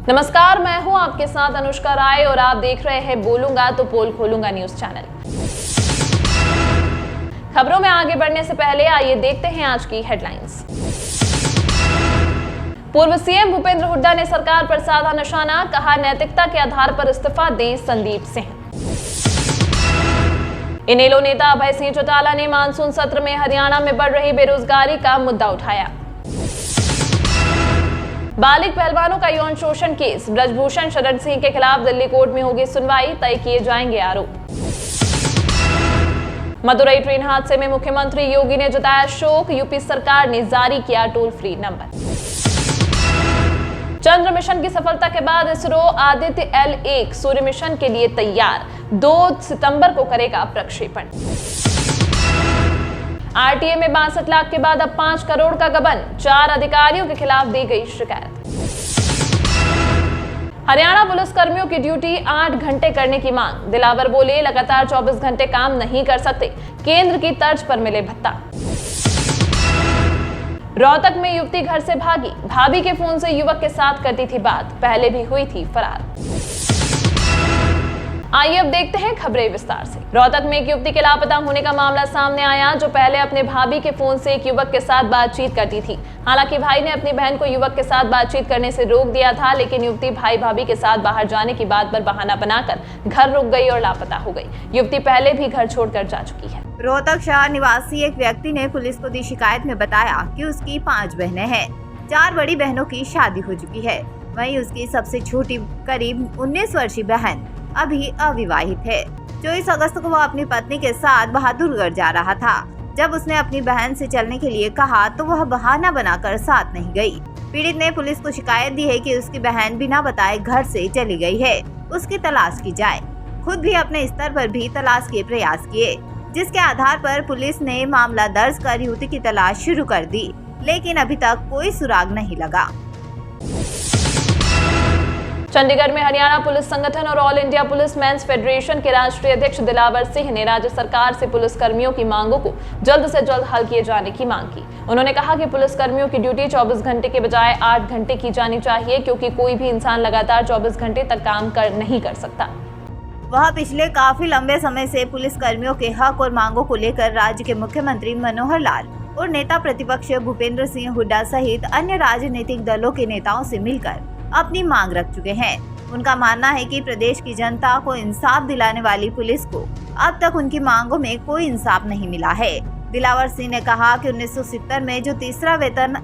नमस्कार, मैं हूं आपके साथ अनुष्का राय और आप देख रहे हैं बोलूंगा तो पोल खोलूंगा न्यूज चैनल। खबरों में आगे बढ़ने से पहले आइए देखते हैं आज की हेडलाइंस। पूर्व सीएम भूपेंद्र हुड्डा ने सरकार पर साधा निशाना, कहा नैतिकता के आधार पर इस्तीफा दें संदीप सिंह। इनेलो नेता अभय सिंह चौटाला ने मानसून सत्र में हरियाणा में बढ़ रही बेरोजगारी का मुद्दा उठाया। बालिग पहलवानों का यौन शोषण केस, ब्रजभूषण शरण सिंह के खिलाफ दिल्ली कोर्ट में होगी सुनवाई, तय किए जाएंगे आरोप। मदुरई ट्रेन हादसे में मुख्यमंत्री योगी ने जताया शोक, यूपी सरकार ने जारी किया टोल फ्री नंबर। चंद्र मिशन की सफलता के बाद इसरो आदित्य L1 सूर्य मिशन के लिए तैयार, 2 सितंबर को करेगा प्रक्षेपण। आरटीए में 62 लाख के बाद अब 5 करोड़ का गबन, 4 अधिकारियों के खिलाफ दी गई शिकायत। हरियाणा पुलिस कर्मियों की ड्यूटी 8 घंटे करने की मांग, दिलावर बोले लगातार 24 घंटे काम नहीं कर सकते, केंद्र की तर्ज पर मिले भत्ता। रोहतक में युवती घर से भागी, भाभी के फोन से युवक के साथ करती थी बात, पहले भी हुई थी फरार। आइए अब देखते हैं खबरें विस्तार से। रोहतक में एक युवती के लापता होने का मामला सामने आया, जो पहले अपने भाभी के फोन से एक युवक के साथ बातचीत करती थी। हालांकि भाई ने अपनी बहन को युवक के साथ बातचीत करने से रोक दिया था, लेकिन युवती भाई भाभी के साथ बाहर जाने की बात पर बहाना बनाकर घर रुक गई और लापता हो गई। युवती पहले भी घर छोड़कर जा चुकी है। रोहतक शहर निवासी एक व्यक्ति ने पुलिस को दी शिकायत में बताया कि उसकी 5 बहनें हैं, 4 बड़ी बहनों की शादी हो चुकी है। वहीं उसकी सबसे छोटी करीब 19 वर्षीय बहन अभी अविवाहित है। 24 अगस्त को वह अपनी पत्नी के साथ बहादुरगढ़ जा रहा था। जब उसने अपनी बहन से चलने के लिए कहा तो वह बहाना बनाकर साथ नहीं गई। पीड़ित ने पुलिस को शिकायत दी है कि उसकी बहन बिना बताए घर से चली गई है, उसकी तलाश की जाए। खुद भी अपने स्तर पर भी तलाश के प्रयास किए, जिसके आधार पर पुलिस ने मामला दर्ज कर युवती की तलाश शुरू कर दी, लेकिन अभी तक कोई सुराग नहीं लगा। चंडीगढ़ में हरियाणा पुलिस संगठन और all India police men's federation के राष्ट्रीय अध्यक्ष दिलावर सिंह ने राज्य सरकार से पुलिस कर्मियों की मांगों को जल्द से जल्द हल किए जाने की मांग की। उन्होंने कहा कि पुलिस कर्मियों की ड्यूटी 24 घंटे के बजाय 8 घंटे की जानी चाहिए, क्योंकि कोई भी इंसान लगातार 24 घंटे तक काम नहीं कर सकता। वह पिछले काफी लंबे समय से पुलिस कर्मियों के हक और मांगों को लेकर राज्य के मुख्यमंत्री मनोहर लाल और नेता प्रतिपक्ष भूपेंद्र सिंह हुड्डा सहित अन्य राजनीतिक दलों के नेताओं से मिलकर अपनी मांग रख चुके हैं। उनका मानना है कि प्रदेश की जनता को इंसाफ दिलाने वाली पुलिस को अब तक उनकी मांगों में कोई इंसाफ नहीं मिला है। दिलावर सिंह ने कहा कि 1970 में जो तीसरा वेतन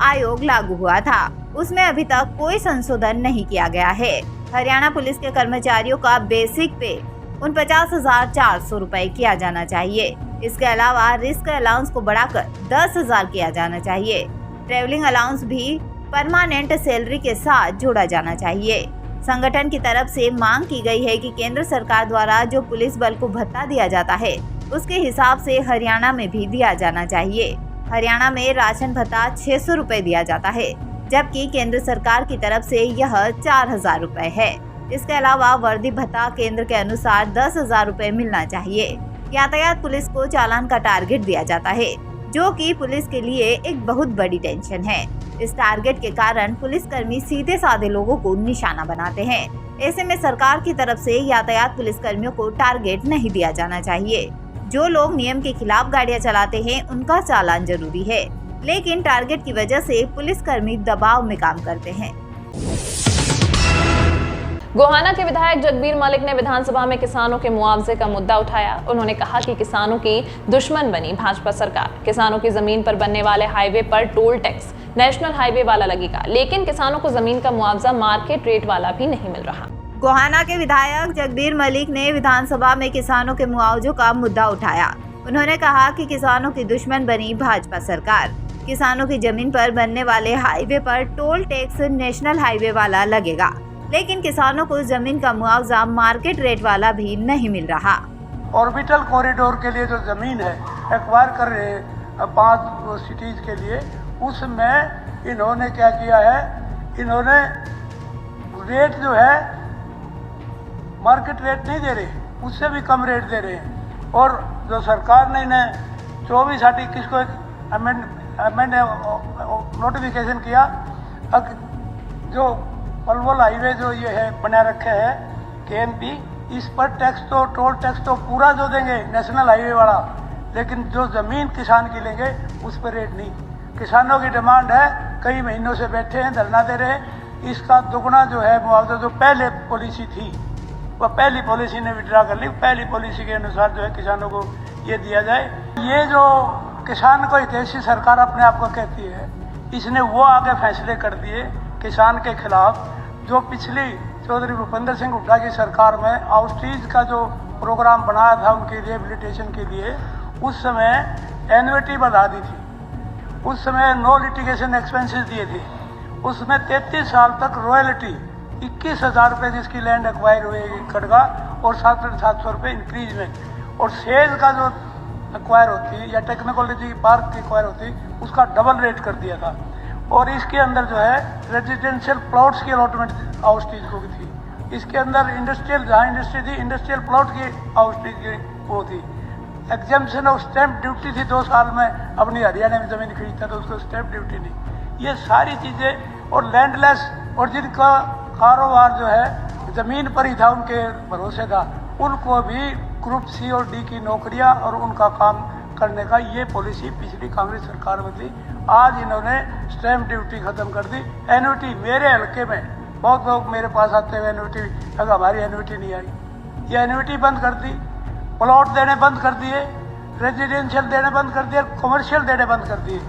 आयोग लागू हुआ था, उसमें अभी तक कोई संशोधन नहीं किया गया है। हरियाणा पुलिस के कर्मचारियों का बेसिक पे 49,400 रुपए किया जाना चाहिए। इसके अलावा रिस्क अलाउंस को बढ़ाकर 10,000 किया जाना चाहिए। ट्रेवलिंग अलाउंस भी परमानेंट सैलरी के साथ जोड़ा जाना चाहिए। संगठन की तरफ से मांग की गई है कि केंद्र सरकार द्वारा जो पुलिस बल को भत्ता दिया जाता है, उसके हिसाब से हरियाणा में भी दिया जाना चाहिए। हरियाणा में राशन भत्ता 600 रुपए दिया जाता है, जबकि केंद्र सरकार की तरफ से यह 4,000 रुपए है। इसके अलावा वर्दी भत्ता केंद्र के अनुसार 10,000 रुपए मिलना चाहिए। यातायात पुलिस को चालान का टारगेट दिया जाता है, जो कि पुलिस के लिए एक बहुत बड़ी टेंशन है। इस टारगेट के कारण पुलिसकर्मी सीधे साधे लोगों को निशाना बनाते हैं। ऐसे में सरकार की तरफ से यातायात पुलिसकर्मियों को टारगेट नहीं दिया जाना चाहिए। जो लोग नियम के खिलाफ गाड़ियां चलाते हैं, उनका चालान जरूरी है, लेकिन टारगेट की वजह से पुलिसकर्मी दबाव में काम करते हैं। गोहाना के विधायक जगबीर मलिक ने विधानसभा में किसानों के मुआवजे का मुद्दा उठाया। उन्होंने कहा कि किसानों की दुश्मन बनी भाजपा सरकार। किसानों की जमीन पर बनने वाले हाईवे पर टोल टैक्स नेशनल हाईवे वाला लगेगा, लेकिन किसानों को जमीन का मुआवजा मार्केट रेट वाला भी नहीं मिल रहा। गोहाना के विधायक जगबीर मलिक ने विधानसभा में किसानों के मुआवजों का मुद्दा उठाया। उन्होंने कहा कि किसानों की दुश्मन बनी भाजपा सरकार। किसानों की जमीन पर बनने वाले हाईवे पर टोल टैक्स नेशनल हाईवे वाला लगेगा, लेकिन किसानों को जमीन का मुआवजा मार्केट रेट वाला भी नहीं मिल रहा। ऑर्बिटल कॉरिडोर के लिए जो जमीन है एक्वायर कर रहे हैं 5 सिटीज के लिए, उसमें इन्होंने क्या किया है, इन्होंने रेट जो है मार्केट रेट नहीं दे रहे, उससे भी कम रेट दे रहे हैं। और जो सरकार ने इन्हें 24/21 को अमेंड नोटिफिकेशन किया, जो पलवल हाईवे जो ये है बना रखे है KNP, इस पर टैक्स तो टोल टैक्स तो पूरा जो देंगे नेशनल हाईवे वाला, लेकिन जो ज़मीन किसान की लेंगे उस पर रेट नहीं। किसानों की डिमांड है, कई महीनों से बैठे हैं, धरना दे रहे हैं, इसका दुगना जो है मुआवजा जो पहले पॉलिसी थी वह पहली पॉलिसी ने विड्रा कर ली, पहली पॉलिसी के अनुसार जो है किसानों को ये दिया जाए। ये जो किसान को हितैषी सरकार अपने आप को कहती है, इसने वो आगे फैसले कर दिए किसान के खिलाफ जो पिछली चौधरी भूपेंद्र सिंह हुड्डा की सरकार में आउटरीच का जो प्रोग्राम बनाया था उनकी रिहेबिलिटेशन के लिए, उस समय एन्युटी बढ़ा दी थी, उस समय नो लिटिगेशन एक्सपेंसेस दिए थे, उसमें 33 साल तक रॉयल्टी 21,000 रुपये जिसकी लैंड एक्वायर हुएगी खड़गा और 7,700 रुपये इंक्रीजमेंट, और सेल का जो एक्वायर होती या टेक्नोलॉजी पार्क की एक्वायर होती उसका डबल रेट कर दिया था। और इसके अंदर जो है रेजिडेंशियल प्लॉट्स की अलॉटमेंट आउटस्टेज को भी थी, इसके अंदर इंडस्ट्रियल जहाँ इंडस्ट्री थी इंडस्ट्रियल प्लॉट की आउटस्टेज की वो थी, एग्जाम्पशन ऑफ स्टैंप ड्यूटी थी 2 साल में, अपनी हरियाणा में ज़मीन खरीदता तो उसको स्टैंप ड्यूटी नहीं। ये सारी चीज़ें और लैंडलेस और जिनका कारोबार जो है ज़मीन पर ही था, उनके भरोसे था, उनको भी ग्रुप C और D की नौकरियां और उनका काम करने का ये पॉलिसी पिछली कांग्रेस सरकार में थी। आज इन्होंने स्टैंप ड्यूटी ख़त्म कर दी। एन्युटी मेरे हल्के में बहुत लोग मेरे पास आते हुए एन्युटी, अगर हमारी एन्युटी नहीं आई, ये एन्युटी बंद कर दी, प्लॉट देने बंद कर दिए, रेजिडेंशियल देने बंद कर दिए, कमर्शियल देने बंद कर दिए।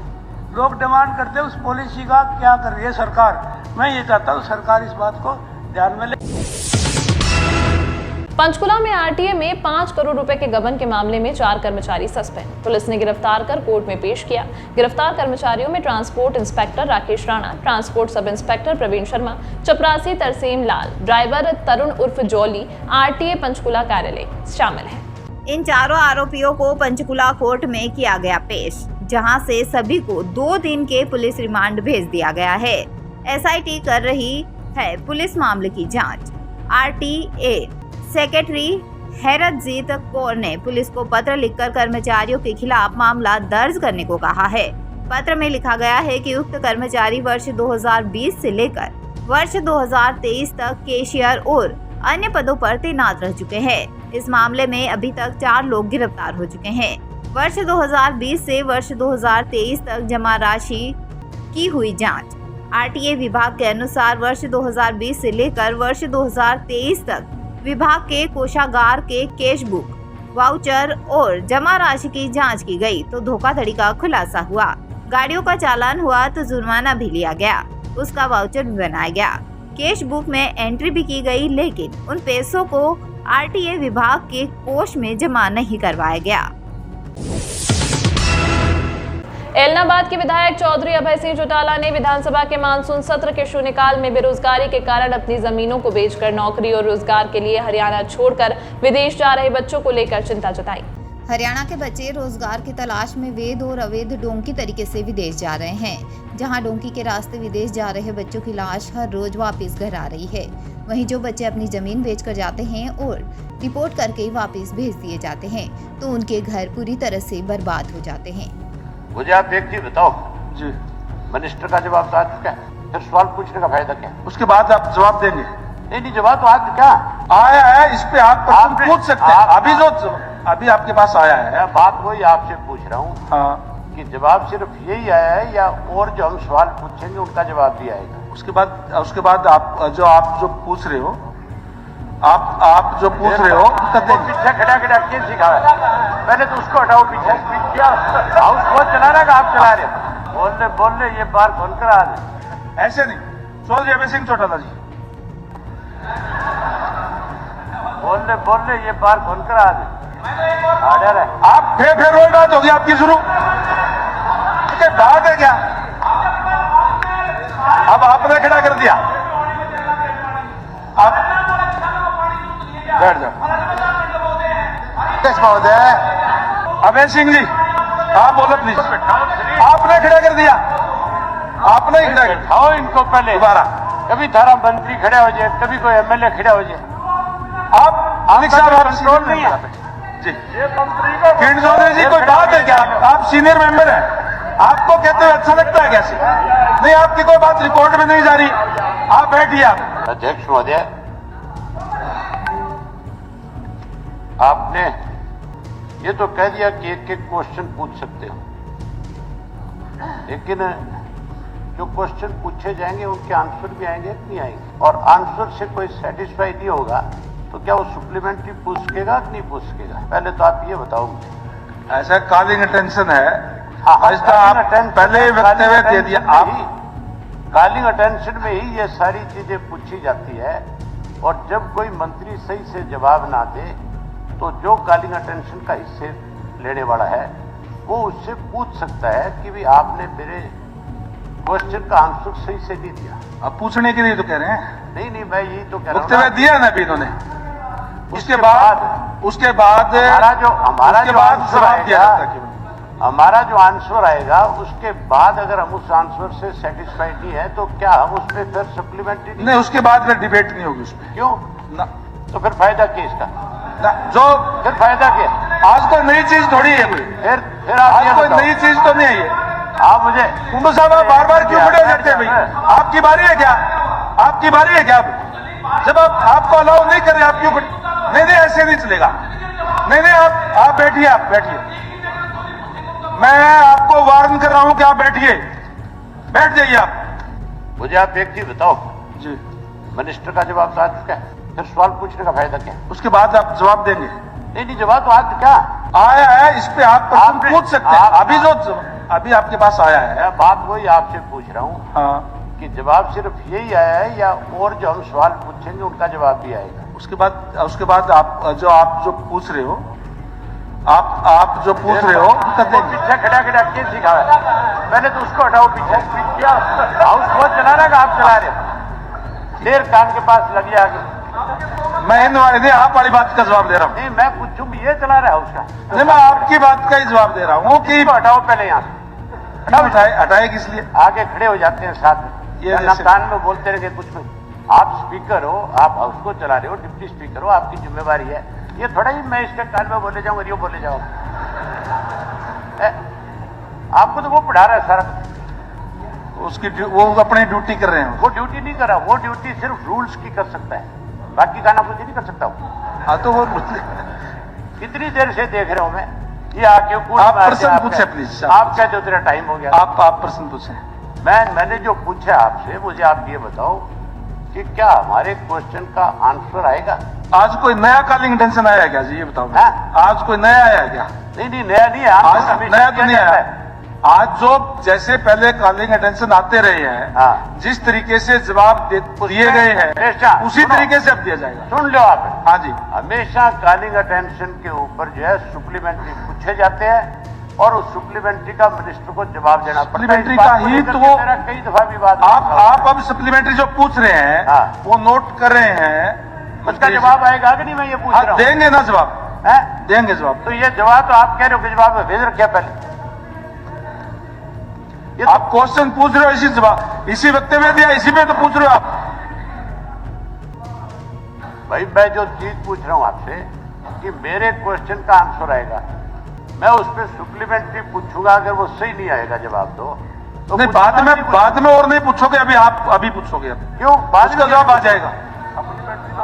लोग डिमांड करते हैं उस पॉलिसी का क्या कर रही है सरकार। मैं ये चाहता हूँ सरकार इस बात को ध्यान में ले। पंचकुला में आरटीए में 5 करोड़ रुपए के गबन के मामले में 4 कर्मचारी सस्पेंड, पुलिस ने गिरफ्तार कर कोर्ट में पेश किया। गिरफ्तार कर्मचारियों में transport inspector Rakesh Rana, transport sub inspector Praveen Sharma, चपरासी तरसेम लाल, ड्राइवर तरुण उर्फ जॉली, आरटीए पंचकुला कार्यालय शामिल है। इन चारों आरोपियों को पंचकुला कोर्ट में किया गया पेश, जहां से सभी को 2 दिन के पुलिस रिमांड भेज दिया गया है। एसआईटी कर रही है पुलिस मामले की जांच। आरटीए सेक्रेटरी हैरतजीत कौर ने पुलिस को पत्र लिखकर कर्मचारियों के खिलाफ मामला दर्ज करने को कहा है। पत्र में लिखा गया है कि उक्त कर्मचारी वर्ष 2020 से लेकर वर्ष 2023 तक कैशियर और अन्य पदों पर तैनात रह चुके हैं। इस मामले में अभी तक 4 लोग गिरफ्तार हो चुके हैं। वर्ष 2020 से वर्ष 2023 तक जमा राशि की हुई जांच। आरटीए विभाग के अनुसार वर्ष 2020 से लेकर वर्ष 2023 तक विभाग के कोषागार के कैश बुक, वाउचर और जमा राशि की जांच की गई तो धोखाधड़ी का खुलासा हुआ। गाड़ियों का चालान हुआ तो जुर्माना भी लिया गया, उसका वाउचर भी बनाया गया, कैश बुक में एंट्री भी की गई, लेकिन उन पैसों को आरटीए विभाग के कोष में जमा नहीं करवाया गया। एलनाबाद के विधायक चौधरी अभय सिंह चौटाला ने विधानसभा के मानसून सत्र के शून्यकाल में बेरोजगारी के कारण अपनी जमीनों को बेचकर नौकरी और रोजगार के लिए हरियाणा छोड़कर विदेश जा रहे बच्चों को लेकर चिंता जताई। हरियाणा के बच्चे रोजगार की तलाश में वैध और अवैध डोंकी तरीके से विदेश जा रहे हैं। जहां डोंकी के रास्ते विदेश जा रहे बच्चों की लाश हर रोज वापस घर आ रही है, वहीं जो बच्चे अपनी जमीन बेचकर जाते हैं और रिपोर्ट करके वापस भेज दिए जाते हैं तो उनके घर पूरी तरह से बर्बाद हो जाते हैं। मुझे आप एक चीज बताओ जी, मिनिस्टर का जवाब तो आ चुका है, फिर सवाल पूछने का फायदा क्या? उसके बाद आप जवाब देंगे? नहीं, जवाब तो आज क्या आया है, इस पे आप प्रश्न पूछ सकते हैं। अभी जो अभी आपके पास आया है, मैं बात वही आपसे पूछ रहा हूँ। हाँ, कि जवाब सिर्फ यही आया है या और जो हम सवाल पूछेंगे उनका जवाब भी आएगा? उसके बाद आप जो पूछ रहे हो, आप जो पूछ रहे हो पीछे खड़ा क्यों सिखा है? पहले तो उसको हटाओ पीछे। हाउस वो चला रहा है आप चला रहे? बोल रहे ये बार खोल कर आ रहे। ऐसे नहीं, चौधरी अभय सिंह चौटाला जी बोल रहे ये बार खोल कर आ रहे। आप फिर रोड बात होगी आपकी शुरू के बात है क्या? अब आपने खड़ा कर दिया, आप बैठ जाओ। महोदय अभय सिंह जी आप बोलो प्लीज। आपने खड़ा कर दिया, आपने ही खड़ा कर दिया। उठाओ इनको पहले दोबारा। कभी थारा मंत्री खड़ा हो जाए, कभी कोई एमएलए खड़ा हो जाए। आप अमित साहब कंट्रोल नहीं है जी। किरण चौधरी जी कोई बात है क्या? आप सीनियर मेंबर हैं, आपको कहते हुए अच्छा लगता है कैसे? नहीं, आपकी कोई बात रिकॉर्ड में नहीं जा रही। आप बैठिए। आप अध्यक्ष महोदय, आपने ये तो कह दिया कि एक एक क्वेश्चन पूछ सकते हो, लेकिन जो क्वेश्चन पूछे जाएंगे उनके आंसर भी आएंगे कि नहीं आएंगे, और आंसर से कोई सेटिस्फाई नहीं होगा तो क्या वो सप्लीमेंट्री पूछ सकेगा कि नहीं पूछ सकेगा? पहले तो आप ये बताओ मुझे। ऐसा कॉलिंग अटेंशन है। हाँ, ऐसा आप पहले ही वक्तव्य दे दिया। आप कॉलिंग अटेंशन में ही ये सारी चीजें पूछी जाती है, और जब कोई मंत्री सही से जवाब ना दे तो जो कॉलिंग अटेंशन का हिस्से लेने वाला है वो उससे पूछ सकता है कि भी आपने मेरे क्वेश्चन का आंसर सही से नहीं दिया। आप पूछने के लिए तो कह रहे हैं। नहीं, मैं यही तो कह रहा हूं वक्तव्य ना। दिया ना अभी इन्होंने। उसके बाद हमारा जो आंसर जवाब दिया आएगा, जाता है। हमारा जो आंसर आएगा उसके बाद अगर हम उस आंसर से सेटिस्फाइड नहीं है तो क्या हम उसमें फिर सप्लीमेंट्री नहीं, उसके बाद फिर डिबेट नहीं होगी उसमें। क्यों ना, तो फिर फायदा क्या इसका? ना, जो फिर फायदा क्या? आज कोई नई चीज थोड़ी है कोई। फिर आप ये आज कोई बताओ। नई चीज तो नहीं है ये। आप मुझे कुंडू साहब आप बार बार क्यों खड़े हो जाते हैं भाई? आपकी बारी है क्या? आपकी बारी है क्या? जब आपको अलाउ नहीं कर रहे आप क्यों नहीं, ऐसे नहीं चलेगा। नहीं, आप बैठिए, आप बैठिए। मैं आपको वार्न कर रहा हूं कि आप बैठिए, बैठ जाइए आप। मुझे आप एक चीज बताओ जी। मिनिस्टर का जवाब तो आ चुका है, फिर सवाल पूछने का फायदा क्या? उसके बाद आप जवाब देंगे। नहीं, जवाब तो आज क्या आया है, इस पे आप प्रश्न आपने- पूछ सकते हैं। अभी आपके पास आया है। मैं बात वही आपसे पूछ रहा हूँ हाँ, कि जवाब सिर्फ यही आया है या और जो हम सवाल पूछेंगे उनका जवाब भी आएगा? उसके बाद आप जो पूछ रहे हो, आप जो पूछ रहे हो वो पीछे खड़ा के सिखा है। पहले तो उसको हटाओ पीछे। हाउस वो चला रहा है, आप चला रहे हो। देर कान के पास लगी आगे। मैं इन वाले नहीं, आप वाली बात का जवाब दे रहा हूँ। नहीं, मैं पूछूं ये चला रहा है हाउस का। नहीं, मैं आपकी बात का ही जवाब दे रहा हूँ कि इसको हटाओ पहले यहाँ से। हटाए किस लिए? आगे खड़े हो जाते हैं साथ में, ये ना कान में बोलते रहे कुछ में। आप स्पीकर हो, आप हाउस को चला रहे हो, डिप्टी स्पीकर हो, आपकी जिम्मेवारी है। ये थोड़ा ही मैं इसके कान में बोले जाऊंगा, यो बोले जाऊंगा। आपको तो वो पढ़ा रहा है सारा। वो अपनी ड्यूटी कर रहे हैं। वो ड्यूटी नहीं कर रहा, वो ड्यूटी सिर्फ रूल्स की कर सकता है, बाकी गाना कुछ नहीं कर सकता हूँ। हाँ, तो वो कितनी देर से देख रहा हूं मैं, ये आके आप प्रश्न पूछे प्लीज। आप कहते हो तेरा टाइम हो गया। आप प्रश्न पूछे। मैंने जो पूछा आपसे, मुझे आप ये बताओ कि क्या हमारे क्वेश्चन का आंसर आएगा? आज कोई नया कॉलिंग अटेंशन आया है क्या जी? ये बताओ। आज कोई नया आया है क्या? नहीं, नया नहीं है। आज नया तो नहीं आया। आज जो जैसे पहले कॉलिंग अटेंशन आते रहे हैं, हाँ। जिस तरीके से जवाब दिए गए हैं उसी तरीके से अब दिया जाएगा। सुन लो आप। हाँ जी। हमेशा कॉलिंग अटेंशन के ऊपर जो है सप्लीमेंट्री पूछे जाते हैं और उस सप्लीमेंट्री का मिनिस्टर को जवाब देना पड़ता है। सप्लीमेंट्री का ही तो वो कई दफा विवाद। आप अब सप्लीमेंट्री जो पूछ रहे हैं, हाँ। वो नोट कर रहे हैं। उसका जवाब आएगा कि नहीं? मैं ये पूछ रहा हूँ। देंगे ना जवाब? देंगे जवाब। तो ये जवाब तो आप कह रहे हो कि जवाब में भेज रखे पहले। आप क्वेश्चन पूछ रहे हो, इसी वक्तव्य दिया, इसी पे तो पूछ रहे हो आप। भाई मैं जो चीज पूछ रहा हूं आपसे कि मेरे क्वेश्चन का आंसर आएगा, मैं उस पर सप्लीमेंट्री पूछूंगा, अगर वो सही नहीं आएगा जवाब तो नहीं, बाद में और नहीं पूछोगे, अभी पूछोगे। क्यों? बाद का जवाब आ जाएगा।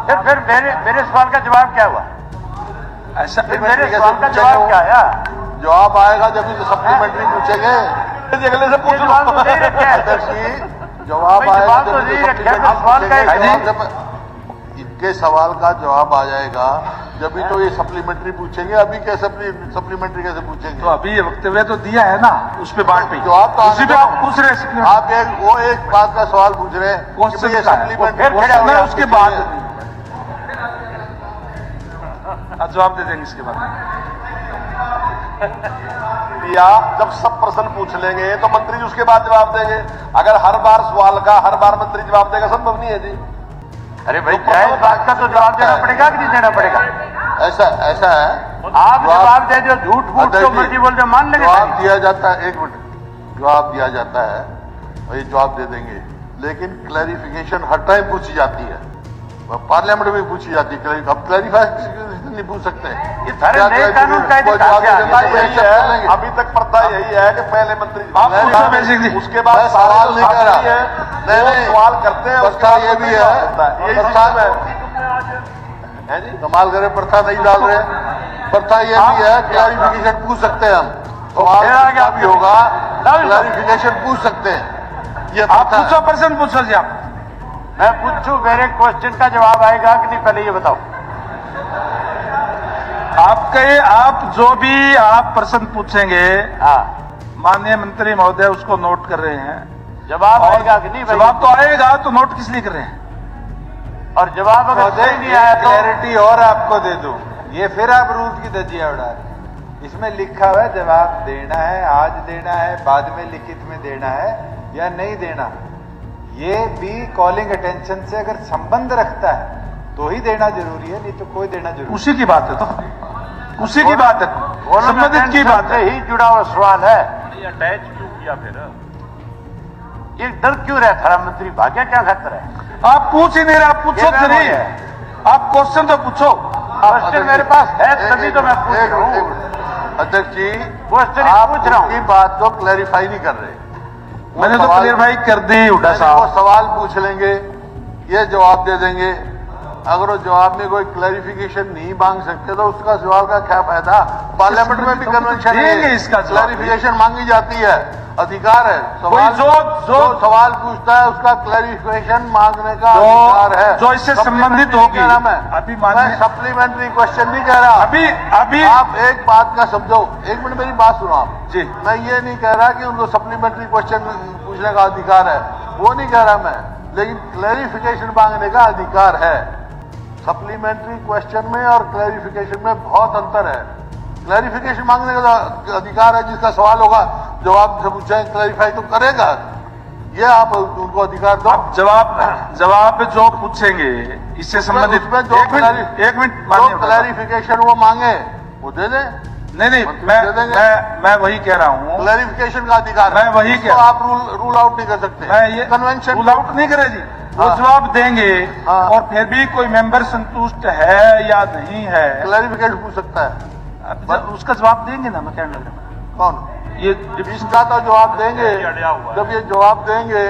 फिर मेरे सवाल का जवाब क्या हुआ? ऐसा मेरे सवाल का जवाब क्या आया? जवाब आएगा जब भी सप्लीमेंट्री पूछेंगे। अगले से पूछ लो। जवाब आएगा तो नहीं रखा, सवाल का जब इनके सवाल का जवाब आ जाएगा जब भी तो ये सप्लीमेंट्री पूछेंगे। अभी क्या सप्लीमेंट्री कैसे पूछेंगे? तो अभी ये वक्तव्य तो दिया है ना, उस पे बात पे जवाब तो उसी पे आप पूछ रहे हैं। आप एक बात का सवाल पूछ रहे हैं कि ये सप्लीमेंट्री उसके बाद जवाब दे देंगे इसके बाद। या जब सब प्रश्न पूछ लेंगे तो मंत्री जी उसके बाद जवाब देंगे। अगर हर बार सवाल का हर बार मंत्री जवाब देगा, संभव नहीं है जी। अरे भाई, जायज बात का तो जवाब देना पड़ेगा कि नहीं देना पड़ेगा? ऐसा है। आप जवाब दे दो, झूठ मूठ जो मर्जी बोल दो, मान लेंगे। जवाब दिया जाता है, एक मिनट, जवाब दिया जाता है और ये जवाब दे देंगे, लेकिन क्लैरिफिकेशन हर टाइम पूछी जाती है, पार्लियामेंट में पूछी जाती है। अब क्लैरिफाई नहीं पूछ सकते? ये सारे क्या नए कानून का कोई कहाँ से आ जवाब गया? यही है, अभी तक प्रथा यही है कि पहले मंत्री आप पूछो अभय सिंह जी। उसके बाद मैं सवाल नहीं कर रहा। नहीं नहीं, सवाल करते हैं, प्रथा ये भी है, यही प्रथा है जी। कमाल करे, प्रथा नहीं डाल रहे। प्रथा ये भी है, क्लैरिफिकेशन पूछ सकते हैं हम, सवाल फिर आगे भी होगा, क्लैरिफिकेशन पूछ सकते हैं। ये आप प्रथा पूछो, प्रश्न पूछो जी आप। मैं पूछूं, मेरे क्वेश्चन का जवाब आएगा कि नहीं, पहले ये बताओ। आप जो भी आप प्रश्न पूछेंगे, हाँ, माननीय मंत्री महोदय उसको नोट कर रहे हैं। जवाब और आएगा कि नहीं भाई? जवाब तो आएगा, तो नोट किस लिए कर रहे हैं? और जवाब अगर सही नहीं आया तो क्लैरिटी और आपको दे दूं, ये फिर आप रूल की धज्जियां उड़ा रहे हैं। इसमें लिखा हुआ है जवाब देना है, आज देना है, बाद में लिखित में देना है या नहीं देना। ये भी कॉलिंग अटेंशन से अगर संबंध रखता है तो ही देना जरूरी है, नहीं तो कोई देना जरूरी उसी की बात है, तो उसी की बात है, संबंधित की बात है। से ही जुड़ा हुआ सवाल है। अटैच क्यों किया फिर? ये डर क्यों रहा थारा मंत्री भाग्य क्या खतर है? आप पूछ ही नहीं रहे, आप पूछो ये तो नहीं, है। आप क्वेश्चन तो पूछो। क्वेश्चन मेरे पास है, तभी तो मैं पूछ रहा हूँ। अध्यक्ष जी, क्वेश्चन आप पूछ रहा हूँ। उनकी बात को क्लैरिफाई नहीं कर रहे। वो मैंने तो सवाल- क्लियरफाई कर दी हुड्डा वो साहब। सवाल पूछ लेंगे, ये जवाब दे देंगे। अगर वो जवाब में कोई क्लैरिफिकेशन नहीं मांग सकते तो उसका सवाल का क्या फायदा? पार्लियामेंट में भी कन्वेंशन देंगे इसका है, जवाब। क्लैरिफिकेशन मांगी जाती है, अधिकार है। सवाल जो सवाल पूछता है उसका क्लैरिफिकेशन मांगने का अधिकार है। जो इससे संबंधित Supplementary होगी। कह रहा मैं अभी माननीय- सप्लीमेंट्री क्वेश्चन नहीं कह रहा। अभी आप एक बात का समझो, एक मिनट मेरी बात सुनो आप जी। मैं ये नहीं कह रहा कि उनको सप्लीमेंट्री क्वेश्चन पूछने का अधिकार है, वो नहीं कह रहा मैं, लेकिन क्लैरिफिकेशन मांगने का अधिकार है। सप्लीमेंट्री क्वेश्चन में और क्लैरिफिकेशन में बहुत अंतर है। क्लैरिफिकेशन मांगने का अधिकार है, जिसका सवाल होगा जवाब से पूछे क्लैरिफाई तो करेगा, ये आप उनको अधिकार दो। आप जवाब जो पूछेंगे इससे संबंधित उसमें जो एक मिनट जो माननीय क्लैरिफिकेशन वो मांगे वो दे दें। नहीं मंत्री दे देंगे। मैं वही कह रहा हूँ, क्लैरिफिकेशन का अधिकार मैं वही इसको कह रहा हूं। आप रूल आउट नहीं कर सकते। मैं ये कन्वेंशन रूल आउट नहीं करे जी, वो हाँ। जवाब देंगे हाँ। और फिर भी कोई मेंबर संतुष्ट है या नहीं है, क्लैरिफिकेशन पूछ सकता है। अब उसका जवाब देंगे ना। मैं कहने लग रहा कौन? हूं। ये इसका तो जवाब देंगे, जब ये जवाब देंगे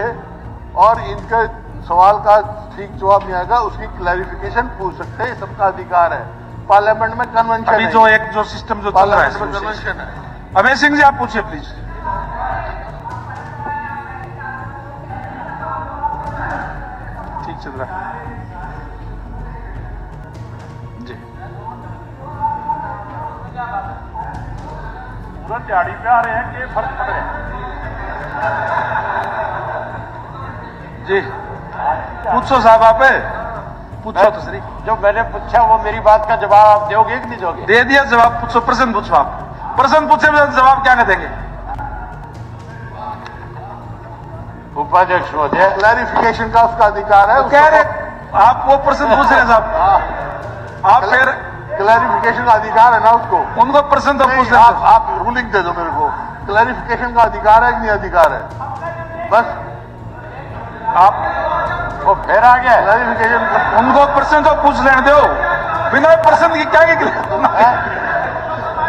और इनके सवाल का ठीक जवाब नहीं आएगा उसकी क्लैरिफिकेशन पूछ सकते हैं, सबका अधिकार है। पार्लियामेंट में कन्वेंशन अभी है, जो एक जो सिस्टम जो चल रहा है पार्लियामेंट में उसमें से। कन्वेंशन है। अभय सिंह जी आप पूछिए प्लीज। ठीक चल रहा है जी। पूरा दिहाड़ी पे आ रहे हैं कि फर्क पड़ रहे हैं जी? पूछो साहब, आप पूछो तो सही। जो मैंने पूछा वो मेरी बात का जवाब आप दोगे कि नहीं दोगे? दे दिया जवाब। पूछो, प्रश्न पूछो आप। प्रश्न पूछे बिना जवाब क्या देंगे? उपाध्यक्ष महोदय, क्लैरिफिकेशन का उसका अधिकार है। कह रहे आप वो प्रश्न पूछ रहे हैं साहब, आप फिर क्लैरिफिकेशन का अधिकार है ना उसको। उनको प्रश्न तो नहीं, पूछ रहे हैं। आप रूलिंग दे दो मेरे को, क्लैरिफिकेशन का अधिकार है कि नहीं अधिकार है, बस। आप वो फिर आ गया। क्लैरिफिकेशन उनको प्रश्न तो पूछ लेने दो, बिना प्रश्न की क्या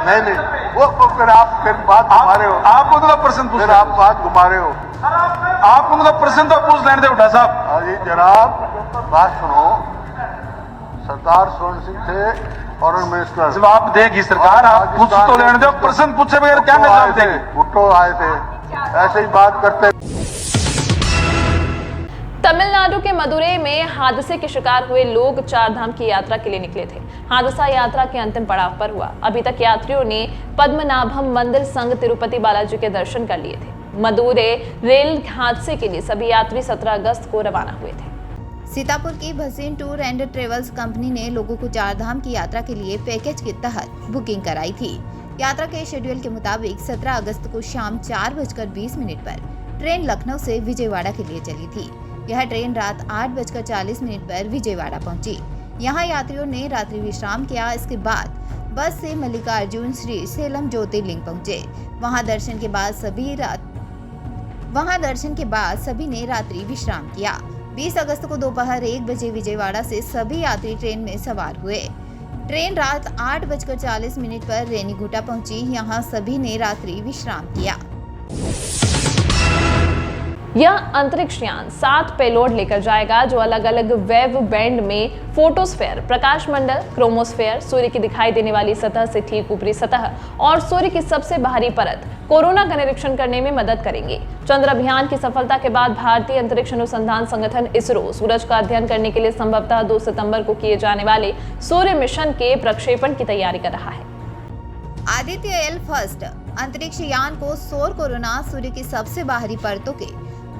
नहीं, वो फिर आप फिर बात घुमा रहे हो, आप उनको प्रश्न पूछ फिर रहे आप बात घुमा रहे हो। आप उनको प्रश्न तो पूछ लेने दो हुड्डा साहब। अरे जनाब बात सुनो, सरदार स्वर्ण सिंह थे फॉरेन मिनिस्टर, जवाब देगी सरकार, आप पूछ तो लेने दो। प्रश्न पूछे बगैर क्या जवाब देंगे? भुट्टो आए थे, ऐसे ही बात करते। तमिलनाडु के मदुरै में हादसे के शिकार हुए लोग चारधाम की यात्रा के लिए निकले थे। हादसा यात्रा के अंतिम पड़ाव पर हुआ। अभी तक यात्रियों ने पद्मनाभम मंदिर संग तिरुपति बालाजी के दर्शन कर लिए थे। मदुरै रेल हादसे के लिए सभी यात्री 17 अगस्त को रवाना हुए थे। सीतापुर की Bhasin tour and travels company ने लोगों को चारधाम की यात्रा के लिए पैकेज के तहत बुकिंग कराई थी। यात्रा के शेड्यूल के मुताबिक 17 अगस्त को शाम 4:20 पर ट्रेन लखनऊ से विजयवाड़ा के लिए चली थी। यह ट्रेन रात 8:40 पर विजयवाड़ा पहुंची। यहां यात्रियों ने रात्रि विश्राम किया। इसके बाद बस से मल्लिकार्जुन श्री सेलम ज्योतिर्लिंग पहुंचे। वहां दर्शन के बाद सभी ने रात्रि विश्राम किया। 20 अगस्त को दोपहर 1 बजे विजयवाड़ा से सभी यात्री ट्रेन में सवार हुए। ट्रेन रात 8:40 पर रेनीगुंटा पहुंची। यहां सभी ने रात्रि विश्राम किया। यह अंतरिक्ष यान 7 पेलोड लेकर जाएगा जो अलग अलग वेव बैंड में फोटोस्फेयर, प्रकाश मंडल, क्रोमोस्फेयर, सूर्य की दिखाई देने वाली सतह से ठीक ऊपरी सतह और सूर्य की सबसे बाहरी परत कोरोना का निरीक्षण करने में मदद करेंगे। चंद्र अभियान की सफलता के बाद भारतीय अंतरिक्ष अनुसंधान संगठन इसरो सूरज का अध्ययन करने के लिए संभवतः 2 सितंबर को किए जाने वाले सूर्य मिशन के प्रक्षेपण की तैयारी कर रहा है। आदित्य एल फर्स्ट अंतरिक्ष यान को सौर कोरोना, सूर्य की सबसे बाहरी परतों के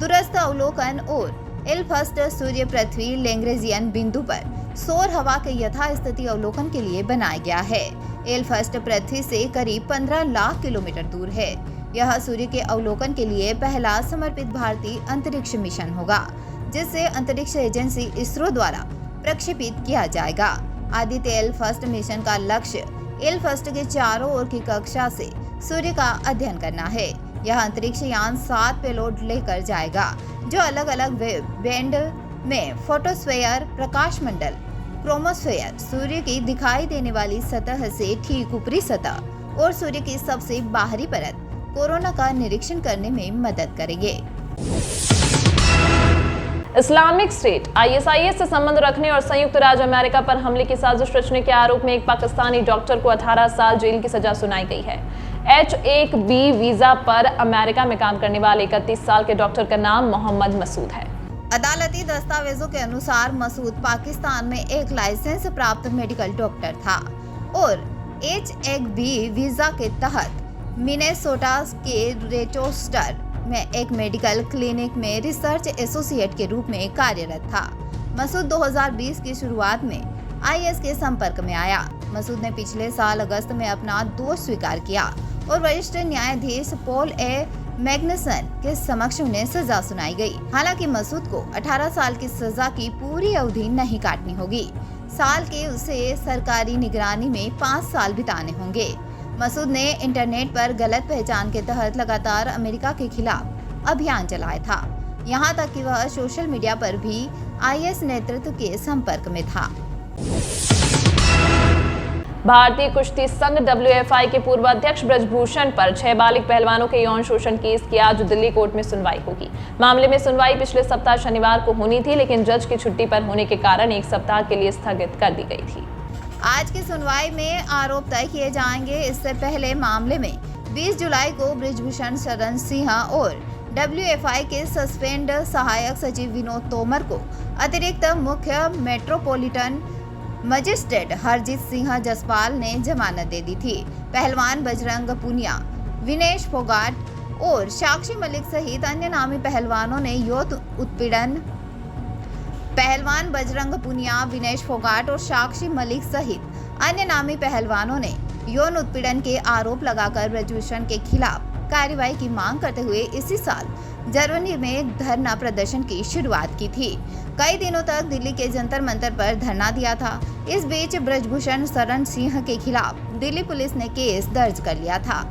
दूरस्थ अवलोकन और एल फर्स्ट सूर्य पृथ्वी लैग्रेंजियन बिंदु पर सौर हवा के यथास्थिति अवलोकन के लिए बनाया गया है। एल फर्स्ट पृथ्वी से करीब 15 लाख किलोमीटर दूर है। यह सूर्य के अवलोकन के लिए पहला समर्पित भारतीय अंतरिक्ष मिशन होगा, जिसे अंतरिक्ष एजेंसी इसरो द्वारा प्रक्षेपित किया जाएगा। आदित्य एल फर्स्ट मिशन का लक्ष्य एल फर्स्ट के चारों ओर की कक्षा से सूर्य का अध्ययन करना है। यह अंतरिक्ष यान 7 पेलोड लेकर जाएगा जो अलग अलग वेव बैंड में फोटोस्फेयर, प्रकाश मंडल, क्रोमोस्फेयर, सूर्य की दिखाई देने वाली सतह से ठीक ऊपरी सतह और सूर्य की सबसे बाहरी परत कोरोना का निरीक्षण करने में मदद करेंगे। इस्लामिक स्टेट ISIS से संबंध रखने और संयुक्त राज्य अमेरिका पर हमले की साजिश रचने के आरोप में एक पाकिस्तानी डॉक्टर को 18 साल जेल की सजा सुनाई गई है। H-1B वीजा पर अमेरिका में काम करने वाले 31 साल के डॉक्टर का नाम मोहम्मद मसूद है। अदालती दस्तावेजों के अनुसार मसूद पाकिस्तान में एक लाइसेंस प्राप्त मेडिकल डॉक्टर था और H-1B वीजा के तहत मिनेसोटा के रोचेस्टर में एक मेडिकल क्लिनिक में रिसर्च एसोसिएट के रूप में कार्यरत था। मसूद 2020 की शुरुआत में IS के संपर्क में आया। मसूद ने पिछले साल अगस्त में अपना दोष स्वीकार किया और वरिष्ठ न्यायाधीश पॉल ए मैग्नसन के समक्ष उन्हें सजा सुनाई गई। हालांकि मसूद को 18 साल की सजा की पूरी अवधि नहीं काटनी होगी। साल के उसे सरकारी निगरानी में 5 साल बिताने होंगे। मसूद ने इंटरनेट पर गलत पहचान के तहत लगातार अमेरिका के खिलाफ अभियान चलाया था, यहाँ तक कि वह सोशल मीडिया पर भी IS नेतृत्व के संपर्क में था। भारतीय कुश्ती संघ WFI के पूर्व अध्यक्ष ब्रजभूषण पर 6 बालिग पहलवानों के यौन शोषण केस की आज दिल्ली कोर्ट में सुनवाई होगी। मामले में सुनवाई पिछले सप्ताह शनिवार को होनी थी, लेकिन जज की छुट्टी पर होने के कारण 1 सप्ताह के लिए स्थगित कर दी गई थी। आज की सुनवाई में आरोप तय किए जाएंगे। इससे पहले मामले में 20 जुलाई को ब्रजभूषण शरण सिंह और WFI के सस्पेंड सहायक सचिव विनोद तोमर को अतिरिक्त मुख्य मेट्रोपॉलिटन मजिस्ट्रेट हरजीत सिंह जसपाल ने जमानत दे दी थी। पहलवान बजरंग पुनिया, विनेश फोगाट और साक्षी मलिक सहित अन्य नामी पहलवानों ने यौन उत्पीड़न पहलवान बजरंग पुनिया, विनेश फोगाट और साक्षी मलिक सहित अन्य नामी पहलवानों ने यौन उत्पीड़न के आरोप लगाकर ब्रजभूषण के खिलाफ कार्रवाई की मांग करते हुए इसी साल जनवरी में धरना प्रदर्शन की शुरुआत की थी। कई दिनों तक दिल्ली के जंतर मंतर पर धरना दिया था। इस बीच ब्रजभूषण शरण सिंह के खिलाफ दिल्ली पुलिस ने केस दर्ज कर लिया था।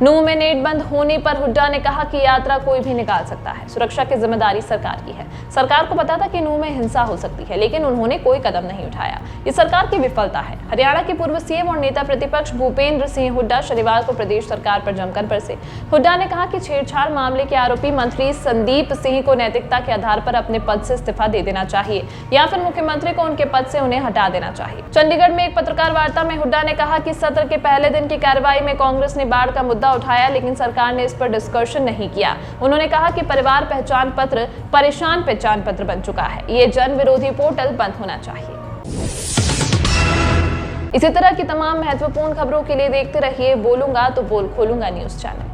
नूंह में नेट बंद होने पर हुड्डा ने कहा कि यात्रा कोई भी निकाल सकता है, सुरक्षा की जिम्मेदारी सरकार की है। सरकार को पता था कि नूंह में हिंसा हो सकती है, लेकिन उन्होंने कोई कदम नहीं उठाया। ये सरकार की विफलता है। हरियाणा के पूर्व CM और नेता प्रतिपक्ष भूपेंद्र सिंह हुड्डा शनिवार को प्रदेश सरकार पर जमकर बरसे। हुड्डा ने कहा कि छेड़छाड़ मामले के आरोपी मंत्री संदीप सिंह को नैतिकता के आधार पर अपने पद से इस्तीफा दे देना चाहिए या फिर मुख्यमंत्री को उनके पद से उन्हें हटा देना चाहिए। चंडीगढ़ में एक पत्रकार वार्ता में हुड्डा ने कहा कि सत्र के पहले दिन की कार्रवाई में कांग्रेस ने बाढ़ का मुद्दा उठाया, लेकिन सरकार ने इस पर डिस्कशन नहीं किया। उन्होंने कहा कि परिवार पहचान पत्र परेशान पहचान पत्र बन चुका है। ये जन विरोधी पोर्टल बंद होना चाहिए। इसी तरह की तमाम महत्वपूर्ण खबरों के लिए देखते रहिए बोलूंगा तो बोल खोलूंगा न्यूज चैनल।